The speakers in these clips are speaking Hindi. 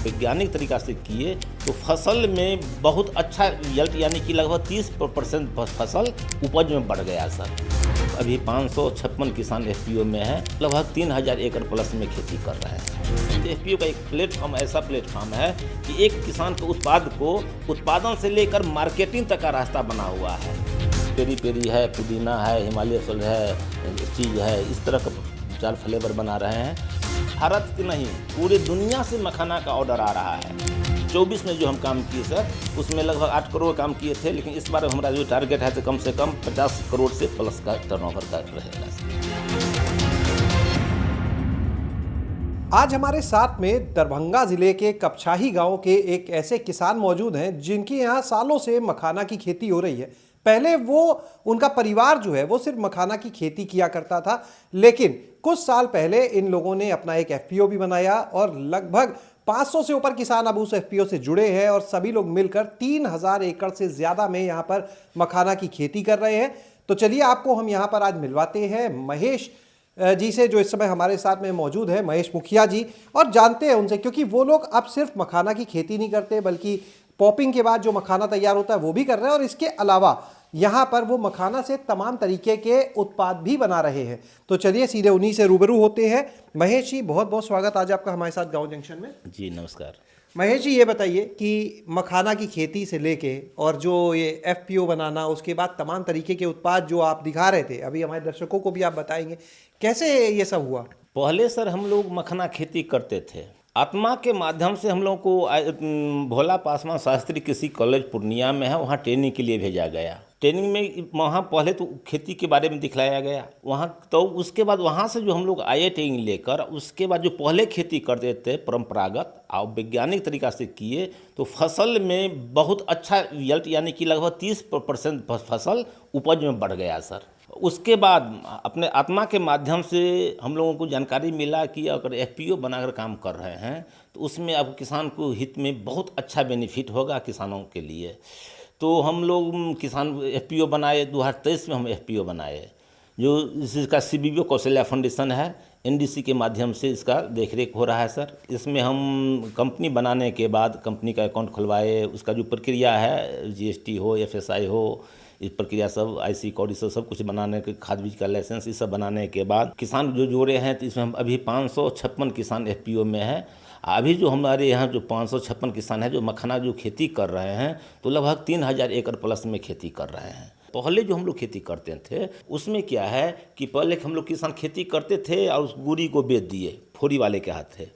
वैज्ञानिक तरीका से किए तो फसल में बहुत अच्छा रिजल्ट, यानी कि लगभग 30% फसल उपज में बढ़ गया सर। अभी 556 किसान एफपीओ में है, लगभग 3000 एकड़ प्लस में खेती कर रहे हैं। एफपीओ का एक प्लेटफॉर्म ऐसा प्लेटफॉर्म है कि एक किसान के उत्पाद को उत्पादन से लेकर मार्केटिंग तक का रास्ता बना हुआ है। पेरी पेरी है, पुदीना है, हिमालय सल है, चीज़ है, इस तरह का 4 फ्लेवर बना रहे हैं। भारत की नहीं, पूरी दुनिया से मखाना का ऑर्डर आ रहा है। 24 में जो हम काम किए सर, उसमें लगभग 8 करोड़ काम किए थे, लेकिन इस बार हमारा जो टारगेट है तो कम से कम 50 करोड़ से प्लस का टर्नओवर का रहेगा। आज हमारे साथ में दरभंगा जिले के कपछाही गांव के एक ऐसे किसान मौजूद हैं जिनके यहाँ सालों से मखाना की खेती हो रही है। पहले उनका परिवार जो है वो सिर्फ मखाना की खेती किया करता था, लेकिन कुछ साल पहले इन लोगों ने अपना एक एफपीओ भी बनाया और लगभग 500 से ऊपर किसान अब उस एफपीओ से जुड़े हैं और सभी लोग मिलकर 3000 एकड़ से ज्यादा में यहाँ पर मखाना की खेती कर रहे हैं। तो चलिए आपको हम यहाँ पर आज मिलवाते हैं महेश जी से, जो इस समय हमारे साथ में मौजूद है, महेश मुखिया जी, और जानते हैं उनसे, क्योंकि वो लोग अब सिर्फ मखाना की खेती नहीं करते बल्कि पॉपिंग के बाद जो मखाना तैयार होता है वो भी कर रहे हैं, और इसके अलावा यहाँ पर वो मखाना से तमाम तरीके के उत्पाद भी बना रहे हैं। तो चलिए सीधे उन्हीं से रूबरू होते हैं। महेश जी, बहुत बहुत स्वागत आज आपका हमारे साथ गांव जंक्शन में। जी नमस्कार। महेश जी, ये बताइए कि मखाना की खेती से लेके और जो ये एफपीओ बनाना, उसके बाद तमाम तरीके के उत्पाद जो आप दिखा रहे थे, अभी हमारे दर्शकों को भी आप बताएंगे कैसे ये सब हुआ। पहले सर हम लोग मखाना खेती करते थे, आत्मा के माध्यम से हम लोग को भोला पासवान शास्त्री कृषि कॉलेज पूर्णिया में है, वहाँ ट्रेनिंग के लिए भेजा गया। ट्रेनिंग में वहाँ पहले तो खेती के बारे में दिखलाया गया वहाँ, तो उसके बाद वहाँ से जो हम लोग आए ट्रेनिंग लेकर, उसके बाद जो पहले खेती करते थे परंपरागत और वैज्ञानिक तरीका से किए तो फसल में बहुत अच्छा रिजल्ट, यानी कि लगभग 30% फसल उपज में बढ़ गया सर। उसके बाद अपने आत्मा के माध्यम से हम लोगों को जानकारी मिला कि अगर एफपीओ बनाकर काम कर रहे हैं तो उसमें अब किसान को हित में बहुत अच्छा बेनिफिट होगा किसानों के लिए। तो हम लोग किसान एफपीओ बनाए, 2023 में हम एफपीओ बनाए, जो इसका सीबीबीओ कौशल्या फाउंडेशन है, एनडीसी के माध्यम से इसका देखरेख हो रहा है सर। इसमें हम कंपनी बनाने के बाद कंपनी का अकाउंट खुलवाए, उसका जो प्रक्रिया है, जीएसटी हो, एफएसआई हो, इस प्रक्रिया सब, आईसी कोड, इस सब कुछ बनाने के, खाद बीज का लाइसेंस, ये सब बनाने के बाद किसान जो जोड़े हैं, तो इसमें हम अभी 556 किसान एफपीओ में हैं। अभी जो हमारे यहाँ जो 556 किसान हैं जो मखाना जो खेती कर रहे हैं, तो लगभग 3000 एकड़ प्लस में खेती कर रहे हैं। पहले जो हम लोग खेती करते थे उसमें क्या है कि पहले हम लोग किसान खेती करते थे और उस गुड़ी को बेच दिए फोरी वाले के हाथ थे।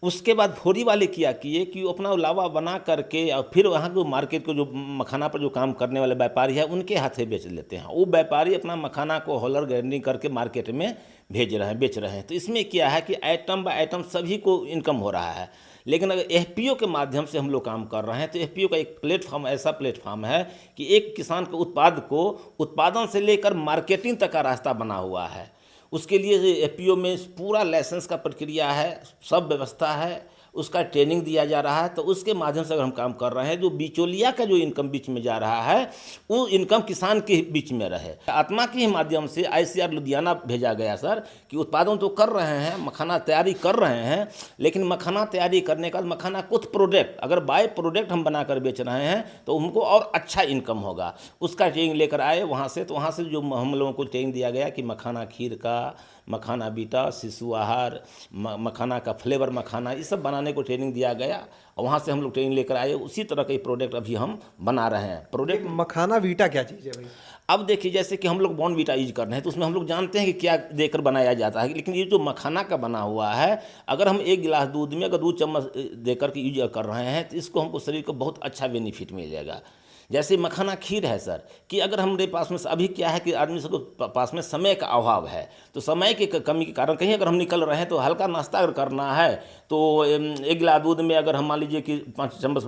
उसके बाद फोरी वाले क्या किए कि वो अपना लावा बना करके और फिर वहाँ जो मार्केट को जो मखाना पर जो काम करने वाले व्यापारी है उनके हाथे बेच लेते हैं। वो व्यापारी अपना मखाना को होलर ग्राइंडिंग करके मार्केट में भेज रहे हैं, बेच रहे हैं। तो इसमें क्या है कि आइटम बाय आइटम सभी को इनकम हो रहा है। लेकिन अगर एफपीओ के माध्यम से हम लोग काम कर रहे हैं तो एफपीओ का एक प्लेटफॉर्म ऐसा प्लेटफॉर्म है कि एक किसान के उत्पाद को उत्पादन से लेकर मार्केटिंग तक का रास्ता बना हुआ है। उसके लिए एफपीओ में पूरा लाइसेंस का प्रक्रिया है, सब व्यवस्था है, उसका ट्रेनिंग दिया जा रहा है। तो उसके माध्यम से अगर हम काम कर रहे हैं, जो बिचौलिया का जो इनकम बीच में जा रहा है वो इनकम किसान के बीच में रहे। आत्मा के ही माध्यम से आईसीआर लुधियाना भेजा गया सर कि उत्पादन तो कर रहे हैं, मखाना तैयारी कर रहे हैं, लेकिन मखाना तैयारी करने का मखाना कुछ प्रोडक्ट अगर बाय प्रोडक्ट हम बनाकर बेच रहे हैं तो उनको और अच्छा इनकम होगा। उसका ट्रेनिंग लेकर आए वहाँ से, तो वहाँ से जो हम लोगों को ट्रेनिंग दिया गया कि मखाना खीर का, मखाना बीटा, शिशु आहार, मखाना का फ्लेवर मखाना, ये सब बनाने को ट्रेनिंग दिया गया और वहाँ से हम लोग ट्रेनिंग लेकर आए। उसी तरह के प्रोडक्ट अभी हम बना रहे हैं। प्रोडक्ट मखाना वीटा क्या चीज़ है भाई? अब देखिए, जैसे कि हम लोग बॉर्नवीटा यूज कर रहे हैं तो उसमें हम लोग जानते हैं कि क्या देकर बनाया जाता है, लेकिन ये जो मखाना का बना हुआ है, अगर हम 1 गिलास दूध में अगर 2 चम्मच देकर के यूज कर रहे हैं तो इसको हमको शरीर को बहुत अच्छा बेनिफिट मिलेगा। जैसे मखाना खीर है सर, कि अगर हमारे पास में अभी क्या है कि आदमी सबको पास में समय का अभाव है, तो समय की कमी के कारण कहीं अगर हम निकल रहे हैं तो हल्का नाश्ता अगर करना है तो 1 गिलास दूध में अगर हम मान लीजिए कि 5 चम्मच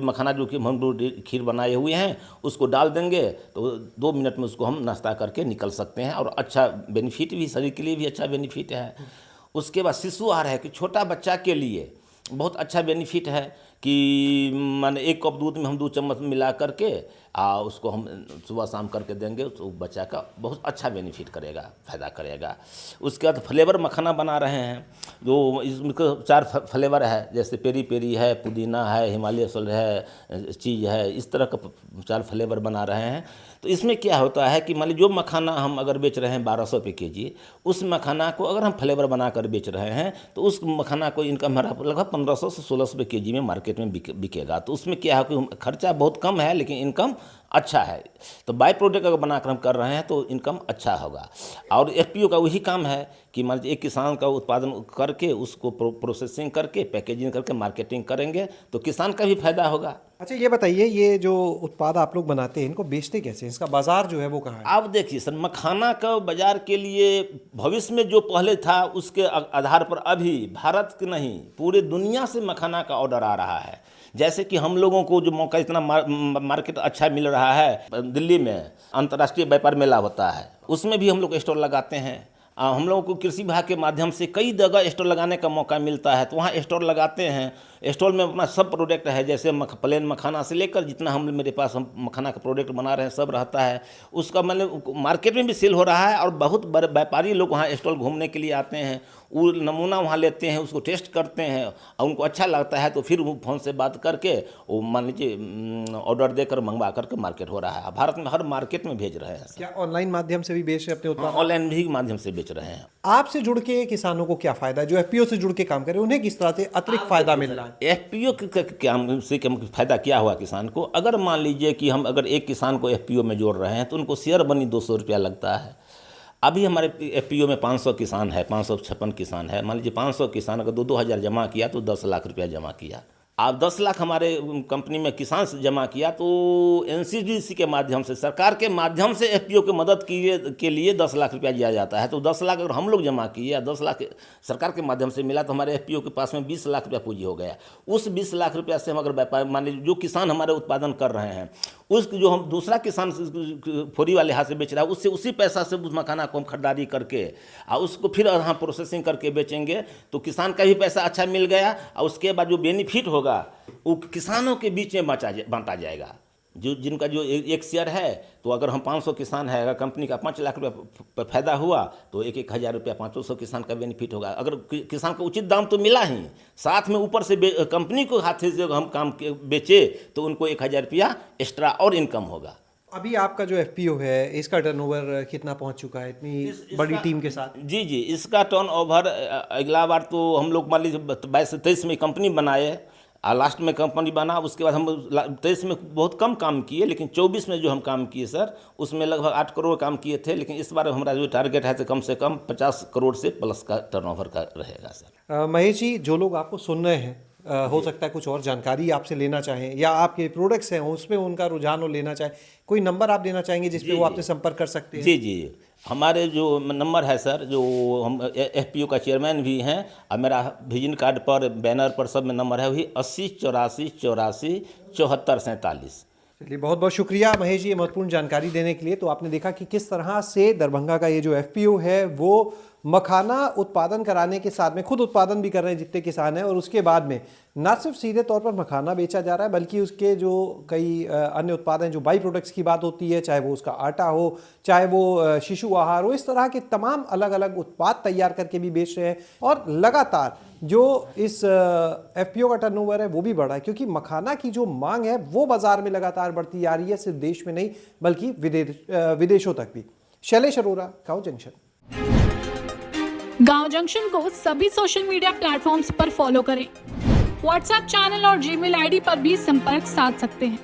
मखाना जो कि हम खीर बनाए हुए हैं उसको डाल देंगे तो 2 मिनट में उसको हम नाश्ता करके निकल सकते हैं और अच्छा बेनिफिट भी, शरीर के लिए भी अच्छा बेनिफिट है। उसके बाद शिशु आहार है कि छोटा बच्चा के लिए बहुत अच्छा बेनिफिट है कि माने 1 कप दूध में हम 2 चम्मच मिला करके उसको हम सुबह शाम करके देंगे तो बच्चा का बहुत अच्छा बेनिफिट करेगा, फ़ायदा करेगा। उसके बाद फ्लेवर मखाना बना रहे हैं, जो इसमें 4 फ्लेवर है, जैसे पेरी पेरी है, पुदीना है, हिमालय सोल है, चीज़ है, इस तरह का 4 फ्लेवर बना रहे हैं। तो इसमें क्या होता है कि मान लीजिए जो मखाना हम अगर बेच रहे हैं 1200 रुपये केजी, उस मखाना को अगर हम फ्लेवर बनाकर बेच रहे हैं तो उस मखाना को इनका हमारा लगभग 1500 से 1600 रुपये केजी में मार्केट में बिकेगा। तो उसमें क्या है कि खर्चा बहुत कम है लेकिन इनकम अच्छा है। तो बाई प्रोडक्ट अगर बनाकर हम कर रहे हैं तो इनकम अच्छा होगा। और एफपीओ का वही काम है कि मान लीजिए एक किसान का उत्पादन करके उसको प्रोसेसिंग करके पैकेजिंग करके मार्केटिंग करेंगे तो किसान का भी फायदा होगा। अच्छा ये बताइए, ये जो उत्पाद आप लोग बनाते हैं इनको बेचते कैसे हैं? इसका बाजार जो है वो कहाँ है? आप देखिए सर, मखाना का बाजार के लिए भविष्य में जो पहले था उसके आधार पर अभी भारत के नहीं पूरे दुनिया से मखाना का ऑर्डर आ रहा है। जैसे कि हम लोगों को जो मौका इतना मार्केट अच्छा मिल रहा है, दिल्ली में अंतर्राष्ट्रीय व्यापार मेला होता है उसमें भी हम लोग स्टॉल लगाते हैं। हम लोगों को कृषि विभाग के माध्यम से कई जगह स्टॉल लगाने का मौका मिलता है तो वहाँ स्टॉल लगाते हैं। स्टॉल में अपना सब प्रोडक्ट है, जैसे प्लेन मखाना से लेकर जितना हम मेरे पास हम मखाना का प्रोडक्ट बना रहे हैं सब रहता है। उसका मतलब मार्केट में भी सेल हो रहा है और बहुत बड़े व्यापारी लोग वहाँ स्टॉल घूमने के लिए आते हैं, वो नमूना वहाँ लेते हैं, उसको टेस्ट करते हैं और उनको अच्छा लगता है तो फिर वो फ़ोन से बात करके वो मान लीजिए ऑर्डर देकर मंगवा करके मार्केट हो रहा है। भारत में हर मार्केट में भेज रहे हैं। क्या ऑनलाइन माध्यम से भी बेच रहे हैं अपने उत्पाद? ऑनलाइन भी माध्यम से बेच रहे हैं। आपसे जुड़ के किसानों को क्या फायदा है? जो एफपीओ से जुड़ के काम करे उन्हें किस तरह से अतिरिक्त फायदा मिल रहा है? एफपीओ से फायदा क्या हुआ किसान को? अगर मान लीजिए कि हम अगर एक किसान को एफपीओ में जोड़ रहे हैं तो उनको शेयर बनी 200 रुपया लगता है। अभी हमारे एफपीओ में 500 किसान है, 556 किसान है। मान लीजिए 500 किसान अगर 2-2 हज़ार जमा किया तो 10 लाख रुपया जमा किया। आप 10 लाख हमारे कंपनी में किसान से जमा किया तो एनसीडीसी के माध्यम से, सरकार के माध्यम से एफपीओ की मदद के लिए 10 लाख रुपया दिया जाता है। तो 10 लाख अगर हम लोग जमा किए या 10 लाख सरकार के माध्यम से मिला तो हमारे एफपीओ के पास में 20 लाख रुपया पूंजी हो गया। उस 20 लाख रुपया से हम अगर व्यापार मान लीजिए जो किसान हमारे उत्पादन कर रहे हैं उस जो हम दूसरा किसान फोरी वाले हाथ से बेच रहा है उससे उसी पैसा से उस मखाना को हम खरीदारी करके और उसको फिर हम प्रोसेसिंग करके बेचेंगे तो किसान का भी पैसा अच्छा मिल गया और उसके बाद जो बेनिफिट होगा वो किसानों के बीच में बांटा जाएगा। जो जिनका जो एक शेयर है तो अगर हम 500 किसान है, अगर कंपनी का 5 लाख रुपया फायदा हुआ तो 1-1 हज़ार रुपया 500 किसान का बेनिफिट होगा। अगर किसान को उचित दाम तो मिला ही, साथ में ऊपर से कंपनी को हाथ से हम काम बेचे तो उनको 1 हज़ार रुपया एक्स्ट्रा और इनकम होगा। अभी आपका जो एफपीओ है इसका टर्नओवर कितना पहुंच चुका है इतनी बड़ी टीम के साथ? जी, इसका टर्नओवर अगला बार तो हम लोग मान लीजिए 22 से 23 में कंपनी बनाए और लास्ट में कंपनी बना। उसके बाद हम 23 में बहुत कम काम किए लेकिन 24 में जो हम काम किए सर उसमें लगभग 8 करोड़ काम किए थे। लेकिन इस बार हमारा जो टारगेट है तो कम से कम 50 करोड़ से प्लस का टर्नओवर का रहेगा सर। महेश जी, जो लोग आपको सुन रहे हैं हो सकता है कुछ और जानकारी आपसे लेना चाहें या आपके प्रोडक्ट्स हैं उसमें उनका रुझान हो लेना चाहें, कोई नंबर आप देना चाहेंगे जिस पे वो आपसे संपर्क कर सकते हैं? जी, हमारे जो नंबर है सर, जो हम एफपीओ का चेयरमैन भी हैं और मेरा विजिट कार्ड पर बैनर पर सब में नंबर है वही 80 84 84 74 47। चलिए, बहुत बहुत शुक्रिया महेश जी ये महत्वपूर्ण जानकारी देने के लिए। तो आपने देखा कि किस तरह से दरभंगा का ये जो एफपीओ है वो मखाना उत्पादन कराने के साथ में खुद उत्पादन भी कर रहे हैं जितने किसान हैं और उसके बाद में न सिर्फ सीधे तौर पर मखाना बेचा जा रहा है बल्कि उसके जो कई अन्य उत्पाद हैं, जो बाई प्रोडक्ट्स की बात होती है, चाहे वो उसका आटा हो, चाहे वो शिशु आहार हो, इस तरह के तमाम अलग अलग उत्पाद तैयार करके भी बेच रहे हैं। और लगातार जो इस एफपीओ का टर्नओवर है वो भी बढ़ा है क्योंकि मखाना की जो मांग है वो बाजार में लगातार बढ़ती जा रही है, सिर्फ देश में नहीं बल्कि विदेशों तक भी। शैलेश अरोरा, गांव जंक्शन। गांव जंक्शन को सभी सोशल मीडिया प्लेटफॉर्म्स पर फॉलो करें। व्हाट्सएप चैनल और जीमेल आईडी पर भी संपर्क साध सकते हैं।